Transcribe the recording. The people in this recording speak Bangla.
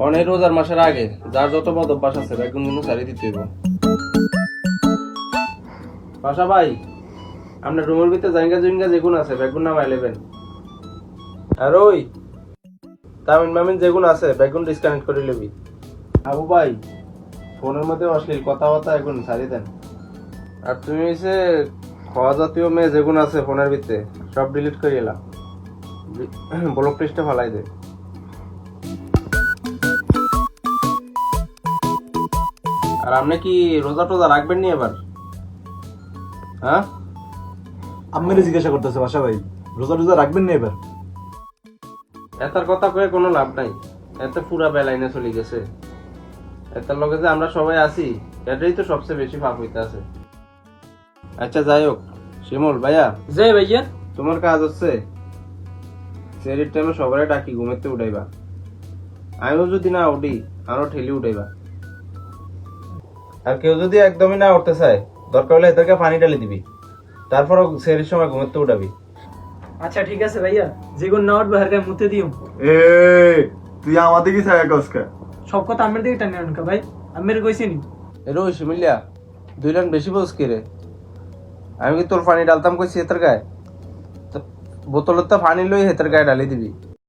অনেক রোজার মাসের আগে যার যত বদ অভ্যাস আছে বেগুন কিন্তু সারি দিতে হইব। পাশা ভাই আপনার রুমের ভিতরে জাইঙ্গা জুইঙ্গা যেগুন আছে বেগুন নামাই লেবেন। আর ওই তামিন মামিন যেগুন আছে বেগুন ডিসকানেক্ট করে লবি। আবু ভাই ফোনের মধ্যে অশ্লীল কথাবার্তা এখন সারি দেন। আর তুমি হচ্ছে খাওয়া জাতীয় মেয়ে যেগুন আছে ফোনের ভিতরে সব ডিলিট করে এলাম, ব্লক লিস্টে ফালাই দে। আর আপনি কি রোজা টোজা রাখবেন নি এবার? হ্যাঁ আম্মেরে জিজ্ঞাসা করতেছে বাসা ভাই, রোজা রোজা রাখবেন না এবার? এটার কথা কয়ে কোনো লাভ নাই, এতে পুরা বেলাইনে চলে গেছে। এটার লগে যে আমরা সবাই আছি এটাই তো সবচেয়ে বেশি পাপ হইতে আছে। আচ্ছা যাই হোক, শিমুল ভাইয়া জয় ভাইয়া। তোমার কাজ হচ্ছে সেরির টাইমে সবাই ডাকি ঘুমেতে উঠাইবা। আমিও যদি না উঠি আরো ঠেলি উঠাইবা। আর কেউ যদি একদমই না উঠতে চায় দরকার হলে এদেরকে পানি ঢালি দিবি, তারপরও সেরির সময় ঘুমেতে উঠাবি। আচ্ছা ঠিক আছে ভাইয়া, যেগুন না উঠবে হারকায় মুতে দিও। এ তুই আমাদের কি ছায়া কসকা? সব কথা আমের দিকে টানে আনকা ভাই, আমের কইছি নি। এরো শিমিলিয়া 2 লাইন বেশি বস কে রে? আমি কি তোর পানি ডালতাম কইছি হেতার গায়ে? তো বোতলের তো পানি লই হেতার গায়ে ঢালি দিবি।